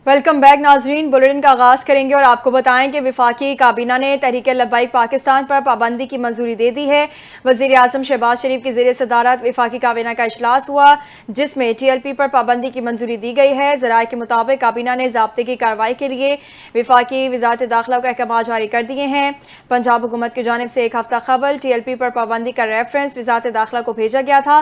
Welcome back ناظرین، bulletin کا آغاز کریں گے اور آپ کو بتائیں کہ وفاقی کابینہ نے تحریک لبیک پاکستان پر پابندی کی منظوری دے دی ہے۔ وزیر اعظم شہباز شریف کی زیر صدارت وفاقی کابینہ کا اجلاس ہوا جس میں ٹی ایل پی پر پابندی کی منظوری دی گئی ہے۔ ذرائع کے مطابق کابینہ نے ضابطے کی کارروائی کے لیے وفاقی وزارت داخلہ کو احکامات جاری کر دیے ہیں۔ پنجاب حکومت کی جانب سے ایک ہفتہ قبل ٹی ایل پی پر پابندی کا ریفرنس وزارت داخلہ کو بھیجا گیا تھا۔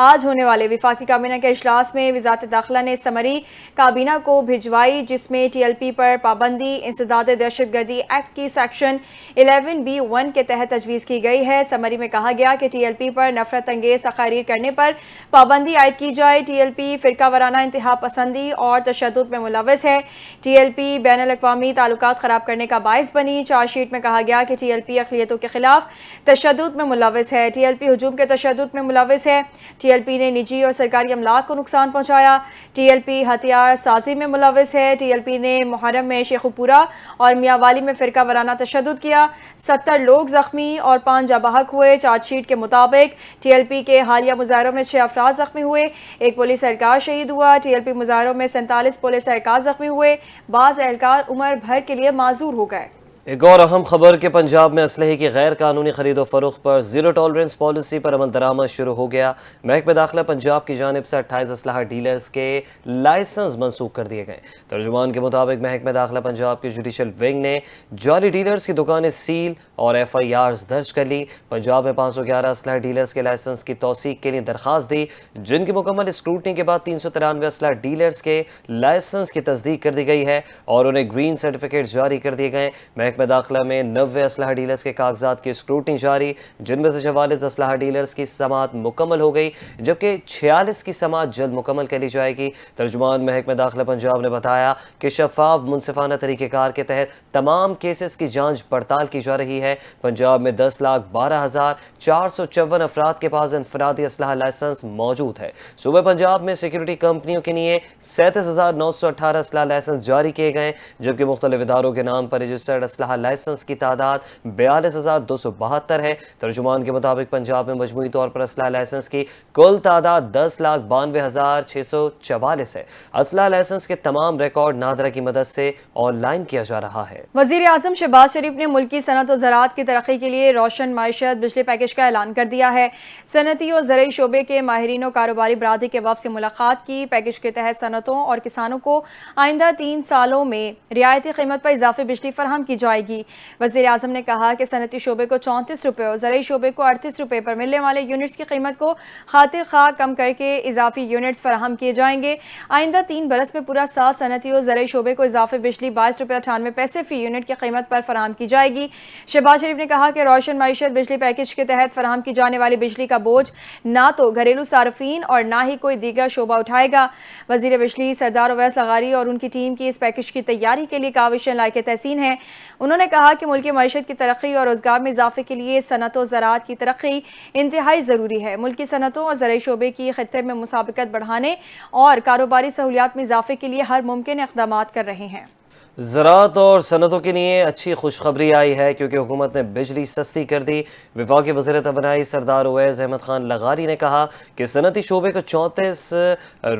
آج ہونے والے وفاقی کابینہ کے اجلاس میں وزارت داخلہ نے سمری کابینہ کو بھجوائی جس میں ٹی ایل پی پر پابندی انسداد دہشت گردی ایکٹ کی سیکشن 11B1 کے تحت تجویز کی گئی ہے۔ سمری میں کہا گیا کہ ٹی ایل پی پر نفرت انگیز تقاریر کرنے پر پابندی عائد کی جائے۔ ٹی ایل پی فرقہ وارانہ انتہا پسندی اور تشدد میں ملوث ہے۔ ٹی ایل پی بین الاقوامی تعلقات خراب کرنے کا باعث بنی۔ چارج شیٹ میں کہا گیا کہ ٹی ایل پی اقلیتوں کے خلاف تشدد میں ملوث ہے۔ ٹی ایل پی ہجوم کے تشدد میں ملوث ہے۔ ٹی ایل پی نے نجی اور سرکاری املاک کو نقصان پہنچایا۔ ٹی ایل پی ہتھیار سازی میں ملوث ہے۔ ٹی ایل پی نے محرم میں شیخو پورہ اور میاں والی میں فرقہ وارانہ تشدد کیا۔ 70 لوگ زخمی اور 5 جاں بحق ہوئے۔ چارج شیٹ کے مطابق ٹی ایل پی کے حالیہ مظاہروں میں 6 افراد زخمی ہوئے، ایک پولیس اہلکار شہید ہوا۔ ٹی ایل پی مظاہروں میں 47 پولیس اہلکار زخمی ہوئے، بعض اہلکار عمر بھر کے لیے معذور ہو گئے۔ ایک اور اہم خبر کہ پنجاب میں اسلحے کی غیر قانونی خرید و فروخت پر زیرو ٹالرنس پالیسی پر عمل درآمد شروع ہو گیا۔ محکمہ داخلہ پنجاب کی جانب سے 28 اسلحہ ڈیلرز کے لائسنس منسوخ کر دیے گئے۔ ترجمان کے مطابق محکمہ داخلہ پنجاب کی جوڈیشل ونگ نے جعلی ڈیلرز کی دکانیں سیل اور ایف آئی آرز درج کر لی۔ پنجاب میں 511 اسلحہ ڈیلرز کے لائسنس کی توثیق کے لیے درخواست دی، جن کی مکمل اسکروٹنی کے بعد 393 اسلحہ ڈیلرز کے لائسنس کی تصدیق کر دی گئی ہے اور انہیں گرین سرٹیفکیٹ جاری کر دیے گئے۔ محکمہ داخلہ میں 90 اسلحہ ڈیلرز کے کاغذات کی اسکروٹنی جاری، جن میں سے 44 اسلحہ ڈیلرز کی سماعت مکمل ہو گئی جبکہ 46 کی سماعت جلد مکمل کر لی جائے گی۔ ترجمان محکمہ داخلہ پنجاب نے بتایا کہ شفاف منصفانہ طریقہ کار کے تحت تمام کیسز کی جانچ پڑتال کی جا رہی ہے۔ پنجاب میں 10,12,454 افراد کے پاس انفرادی اسلحہ لائسنس موجود ہے۔ صوبہ پنجاب میں سیکیورٹی کمپنیوں کے لیے 37,918 اسلحہ لائسنس جاری کیے گئے جبکہ مختلف اداروں کے نام پر رجسٹرڈ اسلحہ لائسنس کی تعداد 42,272 ہے۔ ترجمان کے مطابق پنجاب میں مجموعی طور پر اسلحہ لائسنس کی کل تعداد 10,92,644 ہے۔ اسلحہ لائسنس کے تمام ریکارڈ نادرہ کی مدد سے آن لائن کیا جا رہا ہے۔ وزیر اعظم شہباز شریف نے ملکی صنعت و زراعت کی ترقی کے لیے روشن معیشت بجلی پیکیج کا اعلان کر دیا ہے۔ صنعتی اور زرعی شعبے کے ماہرین و کاروباری برادری کے وفد سے ملاقات کی۔ پیکیج کے تحت صنعتوں اور کسانوں کو آئندہ 3 سالوں میں رعایتی قیمت پر اضافی بجلی فراہم کی جائے گی۔ وزیر اعظم نے کہا کہ صنعتی شعبے کو 34 روپے اور زرعی شعبے کو 38 روپے پر ملنے والے یونٹس کی قیمت کو خاطر خواہ کم کر کے اضافی یونٹس فراہم کیے جائیں گے۔ آئندہ 3 برس میں پورا سال صنعتی اور زرعی شعبے کو اضافی بجلی 22 روپے 98 پیسے فی یونٹ کی قیمت پر فراہم کی جائے گی۔ شہباز شریف نے کہا کہ روشن معیشت بجلی پیکیج کے تحت فراہم کی جانے والی بجلی کا بوجھ نہ تو گھریلو صارفین اور نہ ہی کوئی دیگر شعبہ اٹھائے گا۔ وزیر بجلی سردار اویس لغاری اور ان کی ٹیم کی اس پیکیج کی تیاری کے لیے کاوشیں لائق تحسین ہیں۔ انہوں نے کہا کہ ملکی معیشت کی ترقی اور روزگار میں اضافے کے لیے صنعت و زراعت کی ترقی انتہائی ضروری ہے۔ ملکی صنعتوں اور زرعی شعبے کی خطے میں مسابقت بڑھانے اور کاروباری سہولیات میں اضافے کے لیے ہر ممکن اقدامات کر رہے ہیں۔ زراعت اور صنعتوں کے لیے اچھی خوشخبری آئی ہے کیونکہ حکومت نے بجلی سستی کر دی۔ وفاقی وزیر توانائی سردار اویس احمد خان لغاری نے کہا کہ صنعتی شعبے کو 34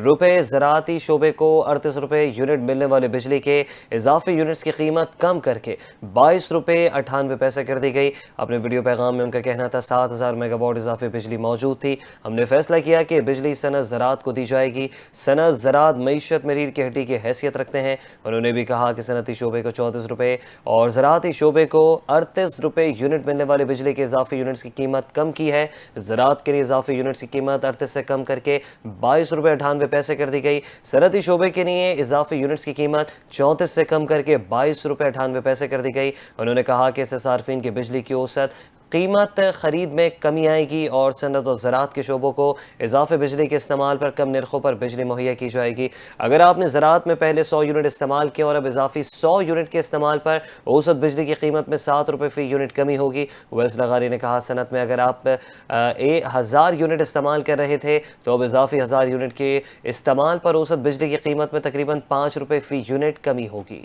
روپے، زراعتی شعبے کو 38 روپے یونٹ ملنے والے بجلی کے اضافی یونٹس کی قیمت کم کر کے 22 روپے 98 پیسے کر دی گئی۔ اپنے ویڈیو پیغام میں ان کا کہنا تھا 7,000 میگا واٹ اضافی بجلی موجود تھی۔ ہم نے فیصلہ کیا کہ بجلی صنعت زراعت کو دی جائے گی۔ صنعت زراعت معیشت میں ریڑھ کی ہڈی کی حیثیت رکھتے ہیں۔ انہوں نے بھی کہا کہ صنعتی شعبے کو 34 روپے اور زراعتی شعبے کو 38 روپے یونٹ ملنے والے بجلی کے اضافی یونٹس کی قیمت کم کی ہے۔ زراعت کے لیے اضافی یونٹس کی قیمت 38 سے کم کر کے 22 روپے 98 پیسے کر دی گئی۔ صنعتی شعبے کے لیے اضافی یونٹس کی قیمت 34 سے کم کر کے 22 روپے 98 پیسے کر دی گئی۔ انہوں نے کہا کہ اس سے صارفین کی بجلی کی اوسط قیمت خرید میں کمی آئے گی اور صنعت و زراعت کے شعبوں کو اضافی بجلی کے استعمال پر کم نرخوں پر بجلی مہیا کی جائے گی۔ اگر آپ نے زراعت میں پہلے 100 یونٹ استعمال کیا اور اب اضافی 100 یونٹ کے استعمال پر اوسط بجلی کی قیمت میں 7 روپے فی یونٹ کمی ہوگی۔ اویس لغاری نے کہا صنعت میں اگر آپ 1000 یونٹ استعمال کر رہے تھے تو اب اضافی 1000 یونٹ کے استعمال پر اوسط بجلی کی قیمت میں تقریباً 5 روپے فی یونٹ کمی ہوگی۔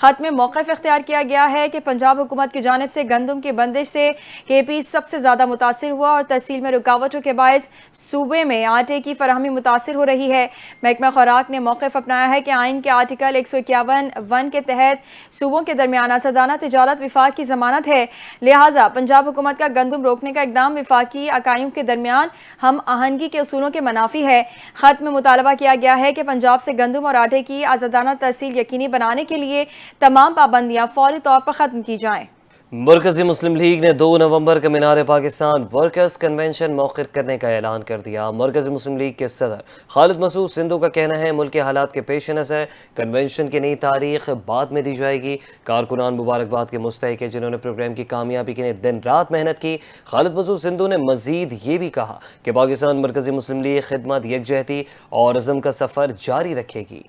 خط میں موقف اختیار کیا گیا ہے کہ پنجاب حکومت کی جانب سے گندم کی بندش سے KP سب سے زیادہ متاثر ہوا اور ترسیل میں رکاوٹوں کے باعث صوبے میں آٹے کی فراہمی متاثر ہو رہی ہے۔ محکمہ خوراک نے موقف اپنایا ہے کہ آئین کے آرٹیکل 151(1) کے تحت صوبوں کے درمیان آزادانہ تجارت وفاق کی ضمانت ہے، لہٰذا پنجاب حکومت کا گندم روکنے کا اقدام وفاقی اکائیوں کے درمیان ہم آہنگی کے اصولوں کے منافی ہے۔ خط میں مطالبہ کیا گیا ہے کہ پنجاب سے گندم اور آٹے کی آزادانہ ترسیل یقینی بنانے کے لیے تمام پابندیاں فوری طور پر ختم کی جائیں۔ مرکزی مسلم لیگ نے 2 نومبر کا مینار پاکستان ورکرز کنونشن موخر کرنے کا اعلان کر دیا۔ مرکزی مسلم لیگ کے صدر خالد مسعود سندھو کا کہنا ہے ملک کے حالات کے پیش نظر کنونشن کی نئی تاریخ بعد میں دی جائے گی۔ کارکنان مبارکباد کے مستحق ہیں جنہوں نے پروگرام کی کامیابی کے لیے دن رات محنت کی۔ خالد مسعود سندھو نے مزید یہ بھی کہا کہ پاکستان مرکزی مسلم لیگ خدمت، یکجہتی اور عزم کا سفر جاری رکھے گی۔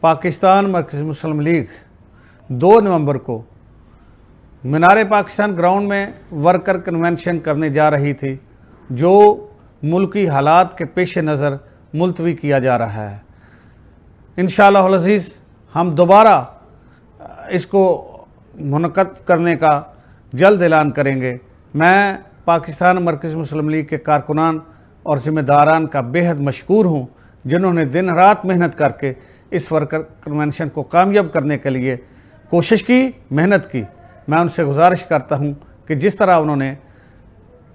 پاکستان مرکزی مسلم لیگ 2 نومبر کو مینار پاکستان گراؤنڈ میں ورکر کنونشن کرنے جا رہی تھی، جو ملکی حالات کے پیش نظر ملتوی کیا جا رہا ہے۔ انشاءاللہ العزیز ہم دوبارہ اس کو منعقد کرنے کا جلد اعلان کریں گے۔ میں پاکستان مرکزی مسلم لیگ کے کارکنان اور ذمہ داران کا بے حد مشکور ہوں، جنہوں نے دن رات محنت کر کے اس ورکر کنونشن کو کامیاب کرنے کے لیے کوشش کی، محنت کی۔ میں ان سے گزارش کرتا ہوں کہ جس طرح انہوں نے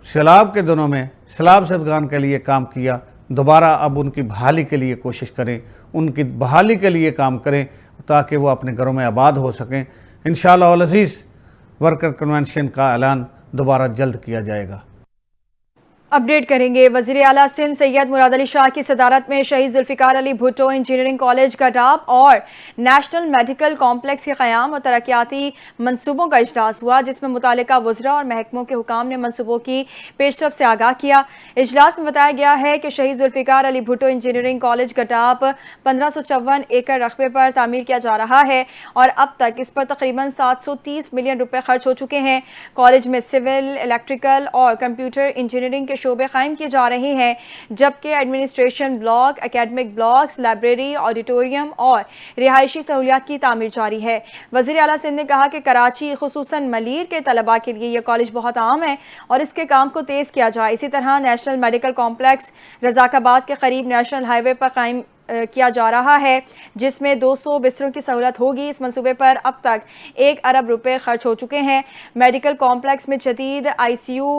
سیلاب کے دنوں میں سیلاب زدگان کے لیے کام کیا، دوبارہ اب ان کی بحالی کے لیے کوشش کریں، ان کی بحالی کے لیے کام کریں تاکہ وہ اپنے گھروں میں آباد ہو سکیں۔ انشاءاللہ العزیز ورکر کنونشن کا اعلان دوبارہ جلد کیا جائے گا۔ اپڈیٹ کریں گے۔ وزیر اعلیٰ سندھ سید مراد علی شاہ کی صدارت میں شہید ذوالفقار علی بھٹو انجینئرنگ کالج گڈاب اور نیشنل میڈیکل کمپلیکس کے قیام اور ترقیاتی منصوبوں کا اجلاس ہوا، جس میں متعلقہ وزراء اور محکموں کے حکام نے منصوبوں کی پیش رفت سے آگاہ کیا۔ اجلاس میں بتایا گیا ہے کہ شہید ذوالفقار علی بھٹو انجینئرنگ کالج گڈاب 1554 ایکڑ رقبے پر تعمیر کیا جا رہا ہے اور اب تک اس پر تقریباً 730 ملین روپے خرچ ہو چکے ہیں۔ کالج میں سول، الیکٹریکل اور کمپیوٹر انجینئرنگ کے شعبے قائم کیے جا رہے ہیں، جبکہ administration block, academic blocks, library, auditorium اور رہائشی سہولیات کی تعمیر جاری ہے۔ وزیر اعلیٰ سندھ نے کہا کہ کراچی خصوصاً ملیر کے طلباء کے لیے یہ کالج بہت اہم ہے اور اس کے کام کو تیز کیا جائے۔ اسی طرح نیشنل میڈیکل کمپلیکس رزاق آباد کے قریب نیشنل ہائی وے پر قائم کیا جا رہا ہے، جس میں 200 بستروں کی سہولت ہوگی۔ اس منصوبے پر اب تک 1 ارب روپے خرچ ہو چکے ہیں۔ میڈیکل کمپلیکس میں جدید ICU،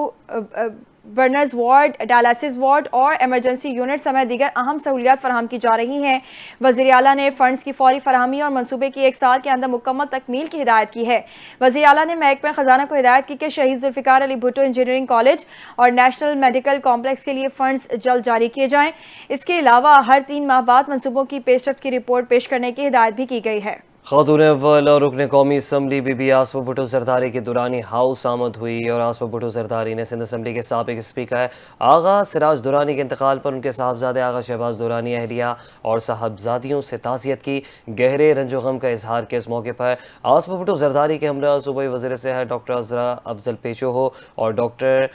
burners ward, dialysis ward اور ایمرجنسی یونٹ سمیت دیگر اہم سہولیات فراہم کی جا رہی ہیں۔ وزیر اعلیٰ نے فنڈز کی فوری فراہمی اور منصوبے کی 1 سال کے اندر مکمل تکمیل کی ہدایت کی ہے۔ وزیر اعلیٰ نے محکمہ خزانہ کو ہدایت کی کہ شہید ذوالفقار علی بھٹو انجینئرنگ کالج اور نیشنل میڈیکل کمپلیکس کے لیے فنڈز جلد جاری کیے جائیں۔ اس کے علاوہ ہر 3 ماہ بعد منصوبوں کی پیش رفت کی رپورٹ پیش کرنے کی ہدایت بھی کی گئی ہے۔ خاتون اول اور رکن قومی اسمبلی بی بی آصفہ بھٹو زرداری کی دورانی ہاؤس آمد ہوئی اور آصفہ بھٹو زرداری نے سندھ اسمبلی کے سابق اسپیکر آغا سراج دورانی کے انتقال پر ان کے صاحبزادے آغا شہباز دورانی، اہلیہ اور صاحبزادیوں سے تعزیت کی۔ گہرے رنج و غم کا اظہار کیا۔ اس موقع پر آصفہ بھٹو زرداری کے ہمراہ صوبائی وزیر صحت ڈاکٹر عذرا افضل پیچوہو اور ڈاکٹر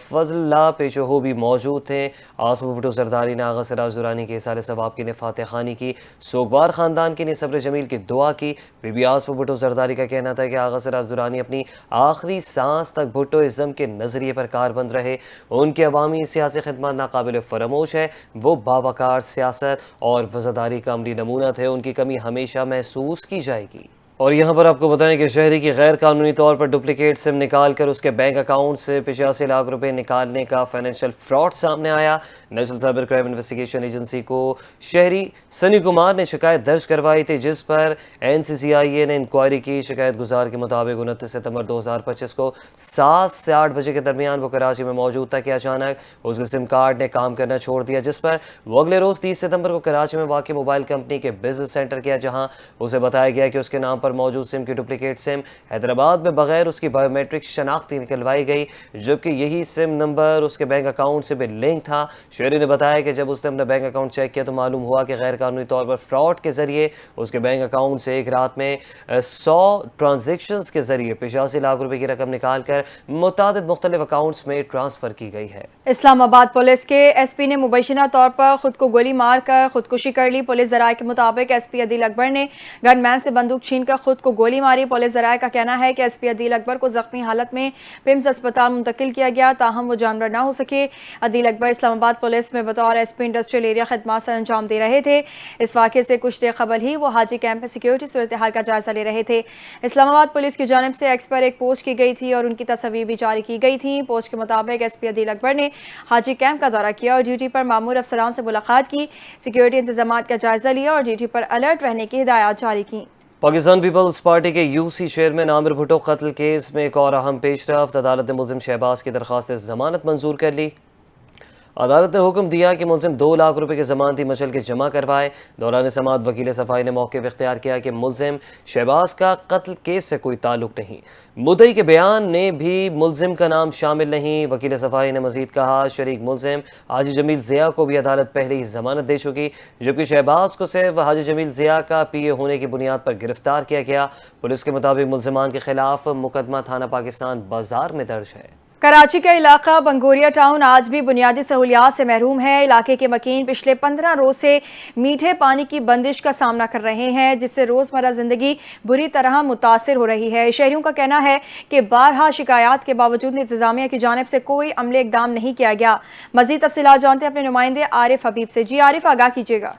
فضل اللہ پیچوہو بھی موجود تھے۔ آصفہ بھٹو زرداری نے آغا سراج دورانی کے اظہار ثواب کے لیے فاتح خوانی کی، سوگوار خاندان کے لیے صبر جمیل کی دعا کی۔ بی بی آصفہ بھٹو زرداری کا کہنا تھا کہ آغا سراج دورانی اپنی آخری سانس تک بھٹوازم کے نظریے پر کاربند رہے۔ ان کی عوامی سیاسی خدمات ناقابل فراموش ہے۔ وہ باوقار سیاست اور وزاداری کا عملی نمونہ تھے۔ ان کی کمی ہمیشہ محسوس کی جائے گی۔ اور یہاں پر آپ کو بتائیں کہ شہری کی غیر قانونی طور پر ڈپلیکیٹ سم نکال کر اس کے بینک اکاؤنٹ سے 85 لاکھ روپے نکالنے کا فائنینشیل فراڈ سامنے آیا۔ National cyber crime investigation agency کو شہری سنی کمار نے شکایت درج کروائی تھی، جس پر NCCIA نے انکوائری کی۔ شکایت گزار کے مطابق 29 ستمبر 2025 کو 7 سے 8 بجے کے درمیان وہ کراچی میں موجود تھا کہ اچانک اس کے سم کارڈ نے کام کرنا چھوڑ دیا، جس پر وہ اگلے روز 30 ستمبر کو کراچی میں واقع موبائل کمپنی کے بزنس سینٹر گیا، جہاں اسے بتایا گیا کہ اس کے نام پر پر موجود سم کی ڈپلیکیٹ سم حیدرآباد میں بغیر اس کی بایومیٹرک شناختی نکلوائی گئی، جبکہ یہی سم نمبر اس کے بینک اکاؤنٹ سے بھی لنک تھا۔ شہری نے بتایا کہ جب اس نے اپنا بینک اکاؤنٹ چیک کیا تو معلوم ہوا کہ غیر قانونی طور پر فراڈ کے ذریعے اس کے بینک اکاؤنٹ سے ایک رات میں 100 ٹرانزیکشنز کے ذریعے 85 لاکھ روپے کی رقم نکال کر متعدد مختلف اکاؤنٹس میں ٹرانسفر کی گئی ہے۔ اسلام آباد پولیس کے ایس پی نے مبینہ طور پر خود کو گولی مار کر خودکشی کر لی۔ پولیس ذرائع کے مطابق ایس پی عدیل اکبر نے گن مین سے بندوق چھین کر خود کو گولی ماری۔ پولیس ذرائع کا کہنا ہے کہ ایس پی عدیل اکبر کو زخمی حالت میں پمز اسپتال منتقل کیا گیا، تاہم وہ جانور نہ ہو سکے۔ عدیل اکبر اسلام آباد پولیس میں بطور ایس پی انڈسٹریل ایریا خدمات سر انجام دے رہے تھے۔ اس واقعے سے کچھ دیر قبل ہی وہ حاجی کیمپ میں سیکیورٹی صورتحال کا جائزہ لے رہے تھے۔ اسلام آباد پولیس کی جانب سے ایکس پر ایک پوسٹ کی گئی تھی اور ان کی تصاویر بھی جاری کی گئی تھیں۔ پوسٹ کے مطابق ایس پی عدیل اکبر نے حاجی کیمپ کا دورہ کیا اور ڈیوٹی پر مامور افسران سے ملاقات کی، سیکیورٹی انتظامات کا جائزہ لیا اور ڈیوٹی پر الرٹ رہنے کی ہدایات جاری کی۔ پاکستان پیپلز پارٹی کے یو سی چیئرمین عامر بھٹو قتل کیس میں ایک اور اہم پیش رفت، عدالت نے ملزم شہباز کی درخواست ضمانت منظور کر لی۔ عدالت نے حکم دیا کہ ملزم 2 لاکھ روپے کی ضمانتی مچل کے جمع کروائے۔ دوران سماعت وکیل صفائی نے موقف اختیار کیا کہ ملزم شہباز کا قتل کیس سے کوئی تعلق نہیں، مدعی کے بیان میں بھی ملزم کا نام شامل نہیں۔ وکیل صفائی نے مزید کہا شریک ملزم حاجی جمیل ضیاء کو بھی عدالت پہلے ہی ضمانت دے چکی، جبکہ شہباز کو صرف حاجی جمیل ضیاء کا پی اے ہونے کی بنیاد پر گرفتار کیا گیا۔ پولیس کے مطابق ملزمان کے خلاف مقدمہ تھانہ پاکستان بازار میں درج ہے۔ کراچی کا علاقہ بنگوریا ٹاؤن آج بھی بنیادی سہولیات سے محروم ہے۔ علاقے کے مکین پچھلے 15 روز سے میٹھے پانی کی بندش کا سامنا کر رہے ہیں، جس سے روزمرہ زندگی بری طرح متاثر ہو رہی ہے۔ شہریوں کا کہنا ہے کہ بارہا شکایات کے باوجود انتظامیہ کی جانب سے کوئی عملی اقدام نہیں کیا گیا۔ مزید تفصیلات جانتے ہیں اپنے نمائندے عارف حبیب سے۔ جی عارف، آگاہ کیجیے گا۔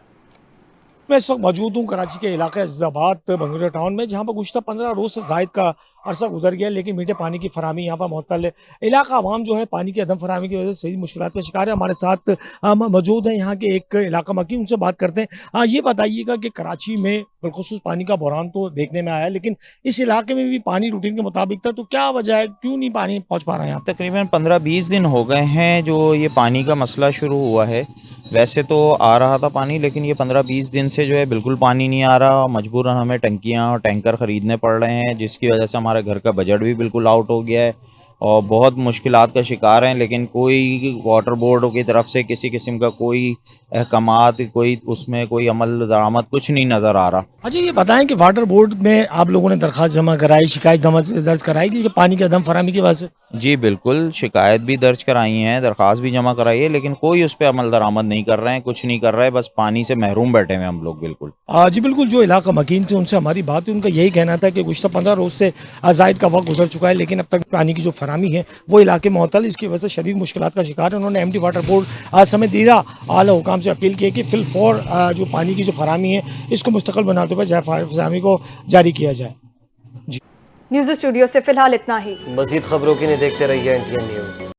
میں اس وقت موجود ہوں کراچی کے علاقہ عزیز آباد بنگوریا ٹاؤن میں، جہاں پر گزشتہ 15 روز سے زائد کا عرصہ گزر گیا، لیکن میٹھے پانی کی فراہمی یہاں پر معطل ہے۔ علاقہ عوام جو ہے پانی کی عدم فراہمی کی وجہ سے صحیح مشکلات کا شکار ہے۔ ہمارے ساتھ موجود ہیں یہاں کے ایک علاقہ مکی، ان سے بات کرتے ہیں۔ یہ بتائیے گا کہ کراچی میں بالخصوص پانی کا بحران تو دیکھنے میں آیا، لیکن اس علاقے میں بھی پانی روٹین کے مطابق تھا، تو کیا وجہ ہے، کیوں نہیں پانی پہنچ پا رہا ہے یہاں؟ تقریباً 15-20 دن ہو گئے ہیں جو یہ پانی کا مسئلہ شروع ہوا ہے۔ ویسے تو آ رہا تھا پانی، لیکن یہ 15-20 دن سے جو ہے بالکل پانی نہیں آ رہا۔ مجبوراً ہمیں ٹنکیاں اور ٹینکر خریدنے پڑ رہے ہیں، جس کی وجہ سے ہمارے گھر کا بجٹ بھی بالکل آؤٹ ہو گیا ہے اور بہت مشکلات کا شکار ہیں۔ لیکن کوئی واٹر بورڈ کی طرف سے کسی قسم کا کوئی احکامات، کوئی اس میں کوئی عمل درآمد کچھ نہیں نظر آ رہا۔ اچھا یہ بتائیں کہ واٹر بورڈ میں آپ لوگوں نے درخواست جمع کرائی، شکایت درج کرائی کہ پانی کی عدم فراہمی کی وجہ سے؟ جی بالکل، شکایت بھی درج کرائی ہیں، درخواست بھی جمع کرائی ہے، لیکن کوئی اس پہ عمل درآمد نہیں کر رہے ہیں، کچھ نہیں کر رہے، بس پانی سے محروم بیٹھے ہوئے ہم لوگ بالکل۔ جی بالکل، جو علاقہ مکین تھے ان سے ہماری بات ہوئی، ان کا یہی کہنا تھا کہ گزشتہ 15 روز سے زائد کا وقت گزر چکا ہے، لیکن اب تک پانی کی جو فراہمی ہے وہ علاقے میں معطل، اس کی وجہ سے شدید مشکلات کا شکار ہے۔ انہوں نے ایم ڈی واٹر بورڈ سمیت دیگر اعلیٰ حکام سے اپیل کی ہے کہ فی الفور جو پانی کی جو فراہمی ہے اس کو مستقل بناتے ہوئے فراہمی کو جاری کیا جائے۔ نیوز اسٹوڈیو سے فی الحال اتنا ہی۔ مزید خبروں کے لیے دیکھتے رہیے NTN نیوز۔